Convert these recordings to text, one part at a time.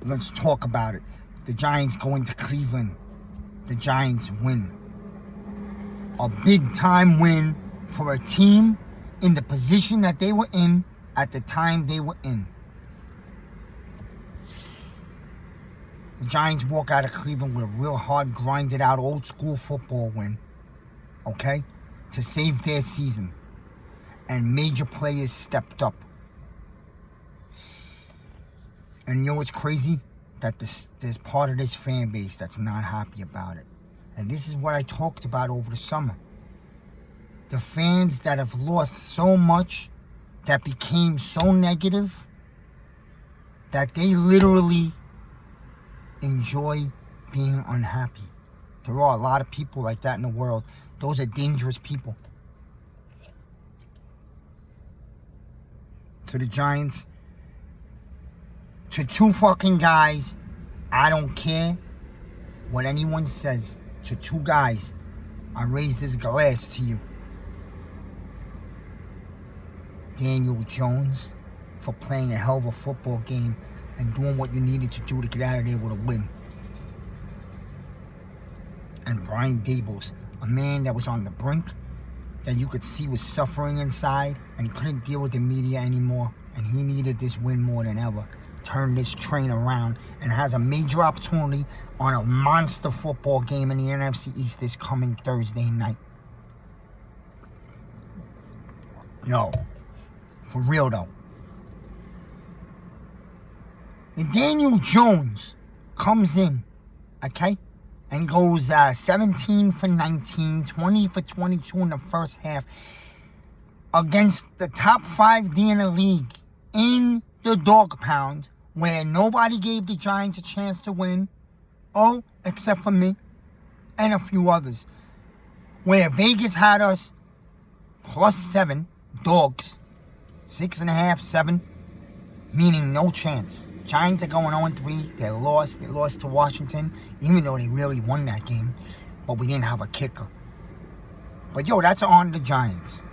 Let's talk about it. The Giants go into Cleveland. The Giants win. A big-time win for a team in the position that they were in at the time they were in. The Giants walk out of Cleveland with a real hard, grinded-out, old-school football win, okay, to save their season. And major players stepped up. And you know what's crazy? That there's part of this fan base that's not happy about it. And this is what I talked about over the summer. The fans that have lost so much, that became so negative, that they literally enjoy being unhappy. There are a lot of people like that in the world. Those are dangerous people. To the Giants, to two fucking guys, I don't care what anyone says. To two guys, I raise this glass to you. Daniel Jones, for playing a hell of a football game and doing what you needed to do to get out of there with a win. And Brian Daboll, a man that was on the brink, that you could see was suffering inside and couldn't deal with the media anymore, and he needed this win more than ever. Turn this train around and has a major opportunity on a monster football game in the NFC East this coming Thursday night. Yo, for real though. And Daniel Jones comes in, okay, and goes 17 for 19, 20 for 22 in the first half against the top 5D in the league in the dog pound, where nobody gave the Giants a chance to win, except for me and a few others, where Vegas had us +7 dogs, 6.5, 7, meaning no chance. Giants are going 0-3. They lost to Washington, even though they really won that game, but we didn't have a kicker. But yo, that's on the Giants.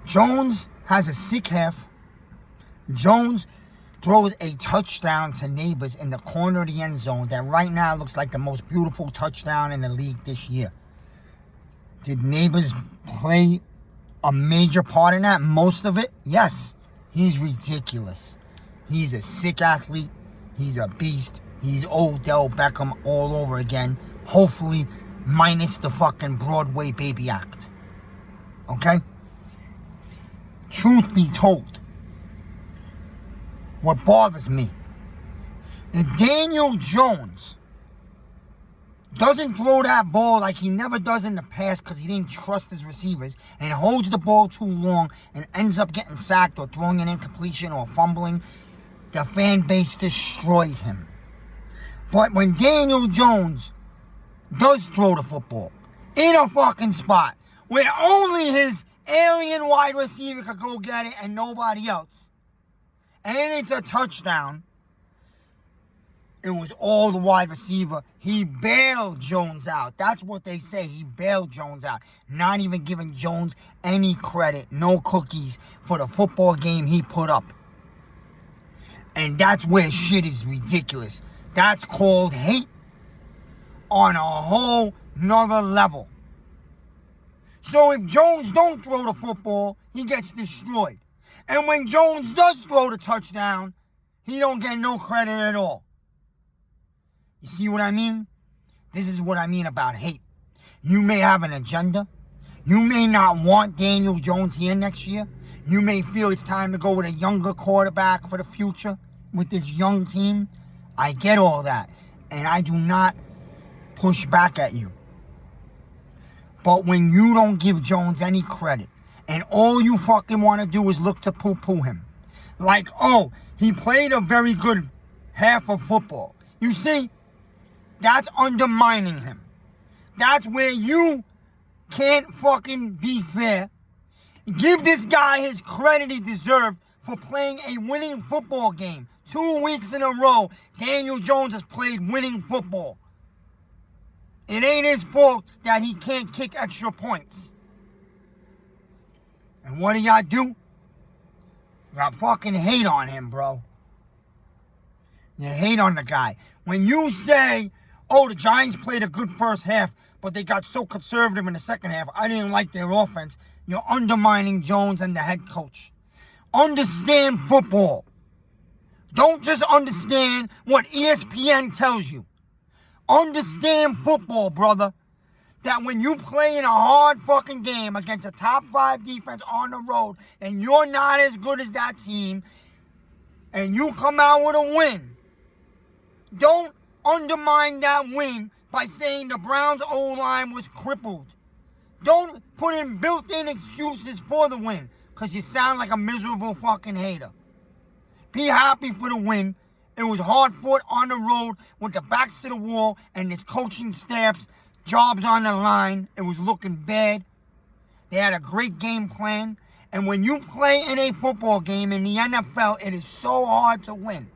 Jones has a sick half. Jones throws a touchdown to Neighbors in the corner of the end zone that right now looks like the most beautiful touchdown in the league this year. Did Neighbors play a major part in that? Most of it? Yes. He's ridiculous. He's a sick athlete. He's a beast. He's Odell Beckham all over again. Hopefully minus the fucking Broadway baby act. Okay? Truth be told, what bothers me is Daniel Jones doesn't throw that ball like he never does in the past because he didn't trust his receivers, and holds the ball too long and ends up getting sacked or throwing an incompletion or fumbling. The fan base destroys him. But when Daniel Jones does throw the football in a fucking spot where only his alien wide receiver could go get it and nobody else, and it's a touchdown, it was all the wide receiver. He bailed Jones out. That's what they say. He bailed Jones out. Not even giving Jones any credit. No cookies for the football game he put up. And that's where shit is ridiculous. That's called hate on a whole nother level. So if Jones don't throw the football, he gets destroyed. And when Jones does throw the touchdown, he don't get no credit at all. You see what I mean? This is what I mean about hate. You may have an agenda. You may not want Daniel Jones here next year. You may feel it's time to go with a younger quarterback for the future with this young team. I get all that. And I do not push back at you. But when you don't give Jones any credit, and all you fucking want to do is look to poo-poo him, like, oh, he played a very good half of football. You see, that's undermining him. That's where you can't fucking be fair. Give this guy his credit he deserved for playing a winning football game. 2 weeks in a row, Daniel Jones has played winning football. It ain't his fault that he can't kick extra points. And what do y'all do? Y'all fucking hate on him, bro. You hate on the guy. When you say, oh, the Giants played a good first half, but they got so conservative in the second half, I didn't like their offense, you're undermining Jones and the head coach. Understand football. Don't just understand what ESPN tells you. Understand football, brother. That when you play in a hard fucking game against a top 5 defense on the road and you're not as good as that team and you come out with a win, don't undermine that win by saying the Browns' O-line was crippled. Don't put in built-in excuses for the win because you sound like a miserable fucking hater. Be happy for the win. It was hard fought on the road with the backs to the wall and this coaching staff's jobs on the line. It was looking bad. They had a great game plan. And when you play in a football game in the NFL, it is so hard to win.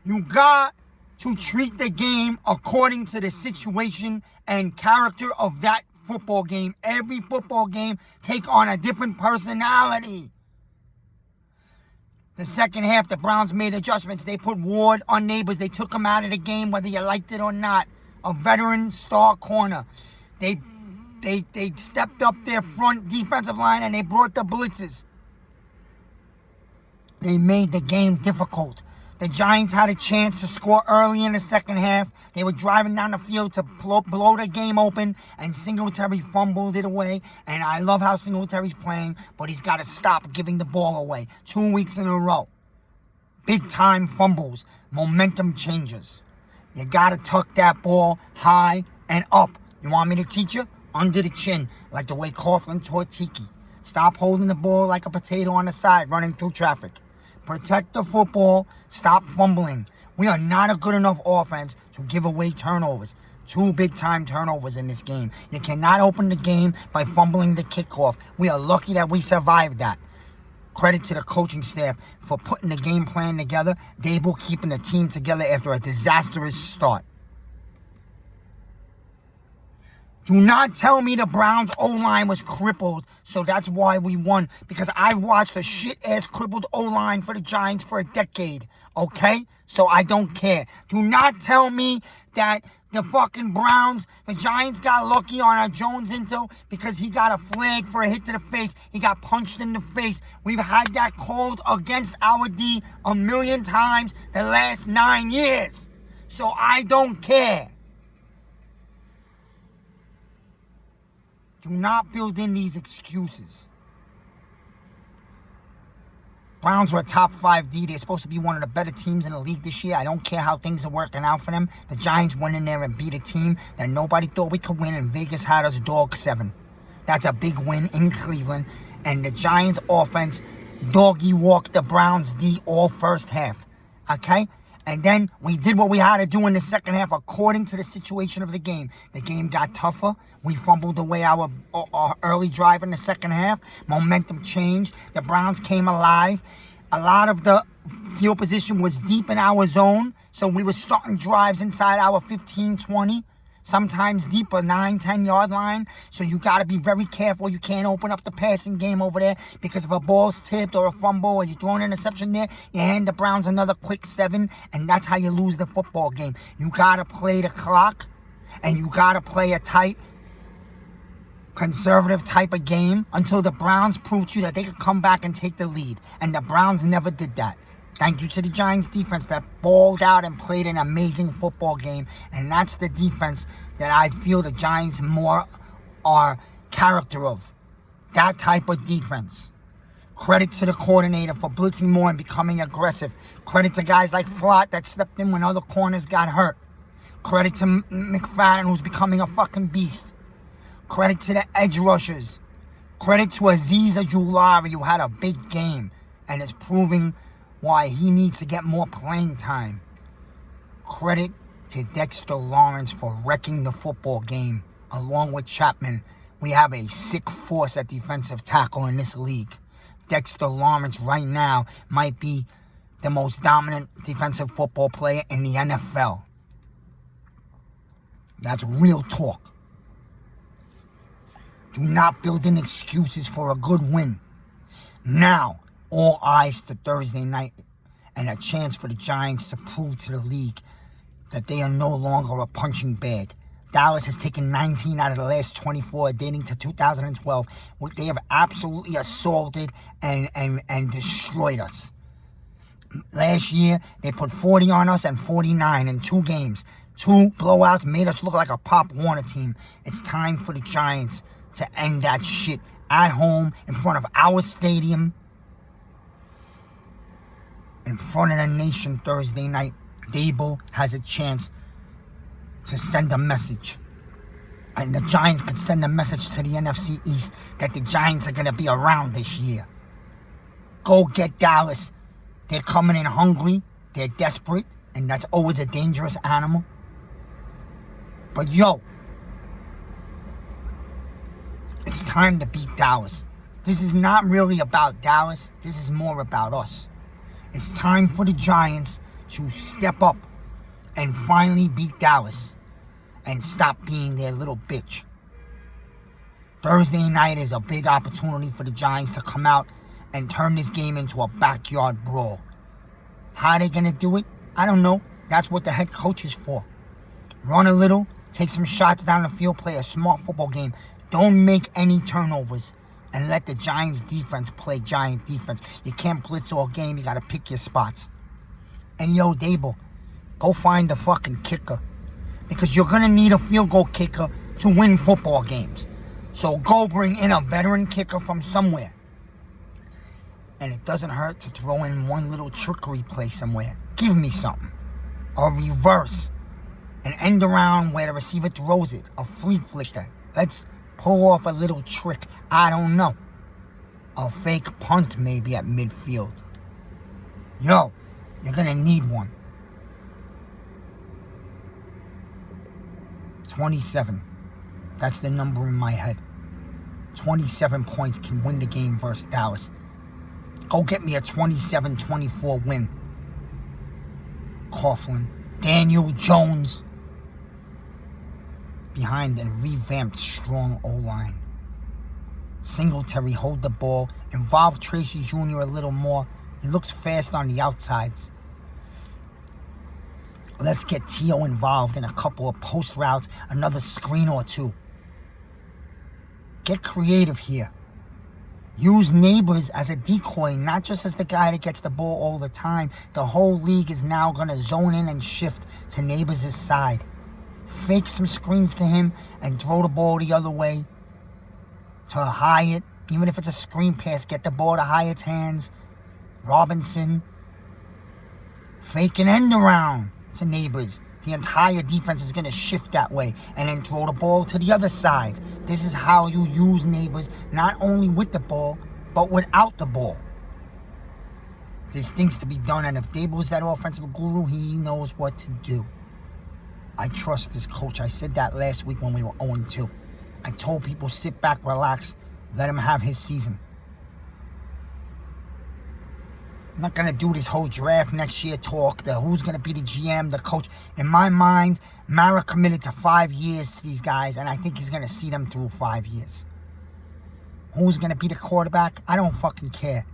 You got to treat the game according to the situation and character of that football game. Every football game take on a different personality. The second half, the Browns made adjustments. They put Ward on Neighbors. They took him out of the game, whether you liked it or not. A veteran star corner. They stepped up their front defensive line and they brought the blitzes. They made the game difficult. The Giants had a chance to score early in the second half. They were driving down the field to blow the game open, and Singletary fumbled it away. And I love how Singletary's playing, but he's got to stop giving the ball away. 2 weeks in a row. Big-time fumbles. Momentum changes. You got to tuck that ball high and up. You want me to teach you? Under the chin, like the way Coughlin taught Tiki. Stop holding the ball like a potato on the side, running through traffic. Protect the football. Stop fumbling. We are not a good enough offense to give away turnovers. 2 big-time turnovers in this game. You cannot open the game by fumbling the kickoff. We are lucky that we survived that. Credit to the coaching staff for putting the game plan together. Dable keeping the team together after a disastrous start. Do not tell me the Browns' O-line was crippled, so that's why we won. Because I've watched a shit-ass crippled O-line for the Giants for a decade, okay? So I don't care. Do not tell me that the fucking Browns, the Giants got lucky on our Jones Intel because he got a flag for a hit to the face. He got punched in the face. We've had that called against our D a million times the last 9 years. So I don't care. Do not build in these excuses. Browns are a top 5 D. They're supposed to be one of the better teams in the league this year. I don't care how things are working out for them. The Giants went in there and beat a team that nobody thought we could win, and Vegas had us dog 7. That's a big win in Cleveland. And the Giants offense doggy walked the Browns D all first half. Okay? And then we did what we had to do in the second half according to the situation of the game. The game got tougher. We fumbled away our early drive in the second half. Momentum changed. The Browns came alive. A lot of the field position was deep in our zone. So we were starting drives inside our 15, 20. Sometimes deeper, 9, 10-yard line. So you got to be very careful. You can't open up the passing game over there because if a ball's tipped or a fumble or you throw an interception there, you hand the Browns another quick 7, and that's how you lose the football game. You got to play the clock, and you got to play a tight, conservative type of game until the Browns prove to you that they could come back and take the lead. And the Browns never did that. Thank you to the Giants defense that balled out and played an amazing football game. And that's the defense that I feel the Giants more are character of. That type of defense. Credit to the coordinator for blitzing more and becoming aggressive. Credit to guys like Flott that stepped in when other corners got hurt. Credit to McFadden, who's becoming a fucking beast. Credit to the edge rushers. Credit to Azeez Ojulari, who had a big game and is proving why he needs to get more playing time. Credit to Dexter Lawrence for wrecking the football game. Along with Chapman, we have a sick force at defensive tackle in this league. Dexter Lawrence right now might be the most dominant defensive football player in the NFL. That's real talk. Do not build in excuses for a good win. Now, all eyes to Thursday night and a chance for the Giants to prove to the league that they are no longer a punching bag. Dallas has taken 19 out of the last 24, dating to 2012. They have absolutely assaulted and destroyed us. Last year, they put 40 on us and 49 in 2 games. 2 blowouts made us look like a Pop Warner team. It's time for the Giants to end that shit at home, in front of our stadium, in front of the nation Thursday night. Dable has a chance to send a message. And the Giants could send a message to the NFC East that the Giants are going to be around this year. Go get Dallas. They're coming in hungry. They're desperate. And that's always a dangerous animal. But yo, it's time to beat Dallas. This is not really about Dallas. This is more about us. It's time for the Giants to step up and finally beat Dallas and stop being their little bitch. Thursday night is a big opportunity for the Giants to come out and turn this game into a backyard brawl. How are they going to do it? I don't know. That's what the head coach is for. Run a little, take some shots down the field, play a smart football game. Don't make any turnovers and let the Giants defense play Giant defense. You can't blitz all game. You got to pick your spots. And yo, Dable, go find the fucking kicker. Because you're going to need a field goal kicker to win football games. So go bring in a veteran kicker from somewhere. And it doesn't hurt to throw in one little trickery play somewhere. Give me something. A reverse. An end around where the receiver throws it. A flea flicker. Let's pull off a little trick. I don't know. A fake punt maybe at midfield. Yo, you're going to need one. 27. That's the number in my head. 27 points can win the game versus Dallas. Go get me a 27-24 win. Coughlin. Daniel Jones. Behind a revamped strong O-line. Singletary hold the ball. Involve Tracy Jr. a little more. He looks fast on the outsides. Let's get T.O. involved in a couple of post routes, another screen or 2. Get creative here. Use Neighbors as a decoy, not just as the guy that gets the ball all the time. The whole league is now going to zone in and shift to Neighbors' side. Fake some screens to him and throw the ball the other way to Hyatt. Even if it's a screen pass, get the ball to Hyatt's hands. Robinson. Fake an end around to Neighbors. The entire defense is going to shift that way and then throw the ball to the other side. This is how you use Neighbors, not only with the ball, but without the ball. There's things to be done, and if Dable's that offensive guru, he knows what to do. I trust this coach. I said that last week when we were 0-2. I told people, sit back, relax, let him have his season. I'm not going to do this whole draft next year talk, the who's going to be the GM, the coach. In my mind, Mara committed to 5 years to these guys, and I think he's going to see them through 5 years. Who's going to be the quarterback? I don't fucking care.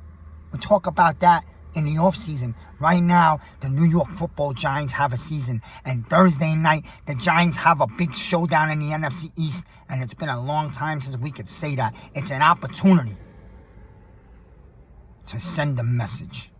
We talk about that in the offseason. Right now, the New York Football Giants have a season, and Thursday night, the Giants have a big showdown in the NFC East, and it's been a long time since we could say that. It's an opportunity to send a message.